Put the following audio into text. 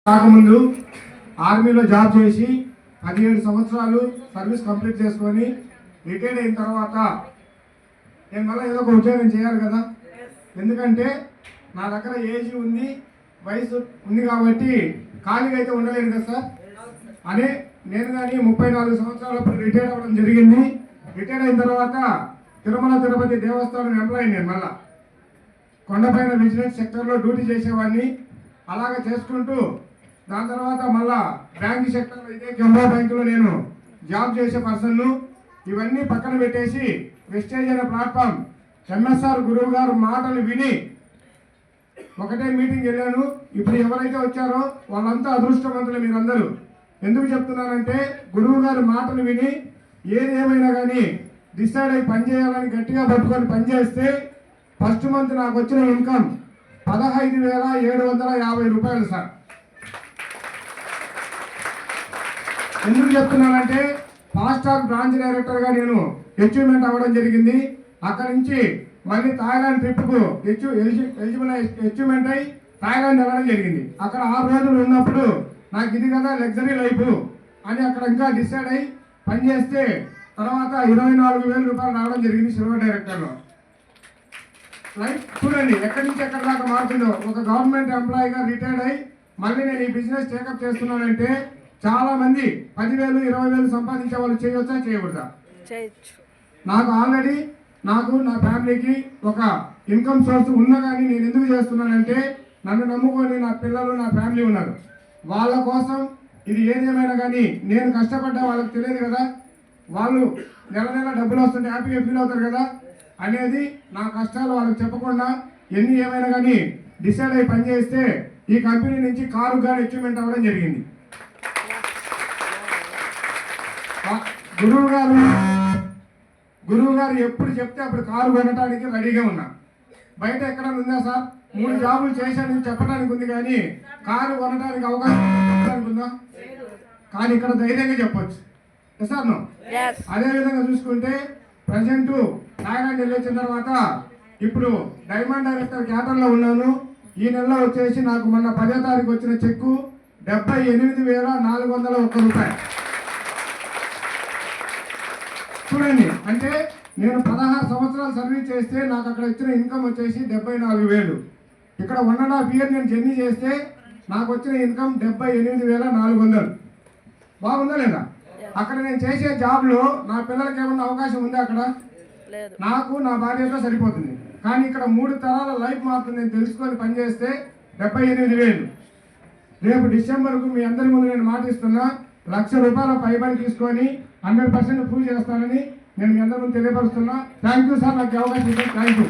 కాకముందు ఆర్మీలో జాబ్ చేసి 17 సంవత్సరాలు సర్వీస్ కంప్లీట్ చేసుకొని రిటైర్డ్ అయిన తర్వాత నేను మళ్ళీ ఏదో ఒక ఉద్యోగం చేయాలి కదా. ఎందుకంటే నా దగ్గర ఏజ్ ఉంది, వయసు ఉంది కాబట్టి ఖాళీగా అయితే ఉండలేను కదా సార్ అని నేను కానీ 34 సంవత్సరాలప్పుడు రిటైర్ అవ్వడం జరిగింది. రిటైర్ అయిన తర్వాత తిరుమల తిరుపతి దేవస్థానం ఎంప్లాయీ. నేను మళ్ళా కొండపైన విజిలెన్స్ సెక్టర్లో డ్యూటీ చేసేవాడిని. అలాగే చేసుకుంటూ దాని తర్వాత మళ్ళా బ్యాంక్ సెక్టర్లో అయితే కెనరా బ్యాంకులో నేను జాబ్ చేసే పర్సన్ను. ఇవన్నీ పక్కన పెట్టేసి వెస్టేజ్ అనే ప్లాట్ఫామ్ ఎంఎస్ఆర్ గురువు గారు మాటలు విని ఒకటే మీటింగ్ వెళ్ళాను. ఇప్పుడు ఎవరైతే వచ్చారో వాళ్ళంతా అదృష్టవంతులు మీరందరూ. ఎందుకు చెప్తున్నానంటే గురువు గారి మాటలు విని ఏదేమైనా కానీ డిసైడ్ అయి పనిచేయాలని గట్టిగా పట్టుకొని పనిచేస్తే ఫస్ట్ మంత్ నాకు వచ్చిన ఇన్కమ్ 15,750 రూపాయలు సార్. ఎందుకు చెప్తున్నానంటే ఫాస్టాగ్ బ్రాంచ్ డైరెక్టర్గా నేను అచీవ్మెంట్ అవ్వడం జరిగింది. అక్కడి నుంచి మళ్ళీ థాయిలాండ్ ట్రిప్కు ఎలిజిబుల్ అచీవ్మెంట్ అయి థాయిలాండ్ వెళ్ళడం జరిగింది. అక్కడ 6 రోజులు ఉన్నప్పుడు నాకు ఇది కదా లగ్జరీ లైఫ్ అని అక్కడ ఇంకా డిసైడ్ అయి పనిచేస్తే తర్వాత 24,000 రూపాయలు రావడం జరిగింది సిల్వర్ డైరెక్టర్లో. లైఫ్ చూడండి ఎక్కడి నుంచి ఎక్కడి దాకా మారుతుందో. ఒక గవర్నమెంట్ ఎంప్లాయీగా రిటైర్డ్ అయ్యి మళ్ళీ నేను ఈ బిజినెస్ టేకప్ చేస్తున్నానంటే చాలా మంది 10,000, 20,000 సంపాదించే వాళ్ళు చేయవచ్చా చేయకూడదా? నాకు ఆల్రెడీ నా ఫ్యామిలీకి ఒక ఇన్కమ్ సోర్స్ ఉన్నా కానీ నేను ఎందుకు చేస్తున్నానంటే నన్ను నమ్ముకొని నా పిల్లలు నా ఫ్యామిలీ ఉన్నారు. వాళ్ళ కోసం ఇది ఏదేమైనా కానీ నేను కష్టపడ్డా వాళ్ళకి తెలియదు కదా. వాళ్ళు నెల నెల డబ్బులు వస్తుంటే హ్యాపీగా ఫీల్ అవుతారు కదా అనేది నా కష్టాలు వాళ్ళకి చెప్పకుండా ఎన్ని ఏమైనా కానీ డిసైడ్ అయ్యి పనిచేస్తే ఈ కంపెనీ నుంచి కారు కానీ అచీవ్మెంట్ అవ్వడం జరిగింది. గురువు గారు ఎప్పుడు చెప్తే అప్పుడు కారు కొనడానికి రెడీగా ఉన్నా. బయట ఎక్కడ ఉందా సార్ 3 జాబులు చేశానని చెప్పడానికి ఉంది కానీ కారు కొనడానికి అవకాశం ఉందా? కానీ ఇక్కడ ధైర్యంగా చెప్పొచ్చు సార్. అదేవిధంగా చూసుకుంటే ప్రజెంట్ థాయిలాండ్ వెళ్ళొచ్చిన తర్వాత ఇప్పుడు డైమండ్ డైరెక్టర్ క్యాటర్లో ఉన్నాను. ఈ నెలలో వచ్చేసి నాకు మొన్న 10వ తారీఖు వచ్చిన చెక్కు 78,401 రూపాయలు. చూడండి అంటే నేను 16 సంవత్సరాలు సర్వీస్ చేస్తే నాకు అక్కడ వచ్చిన ఇన్కమ్ వచ్చేసి 74,000. ఇక్కడ 1.5 ఇయర్ నేను జర్నీ చేస్తే నాకు వచ్చిన ఇన్కమ్ 78,400. బాగుందా లేదా? అక్కడ నేను చేసే జాబ్లో నా పిల్లలకి ఏమన్నా అవకాశం ఉందా? అక్కడ నాకు నా భార్యతో సరిపోతుంది. కానీ ఇక్కడ 3 తరాల లైఫ్ మాత్రం నేను తెలుసుకొని పనిచేస్తే 78,000. రేపు డిసెంబర్కు మీ అందరి ముందు నేను మాటిస్తున్నా, 1,00,000 రూపాయల పైబడి తీసుకొని 100% ప్రూవ్ చేస్తానని నేను మీ అందరూ తెలియపరుస్తున్నా. థ్యాంక్ యూ సార్, నాకు అవకాశం ఇచ్చారు. Thank you.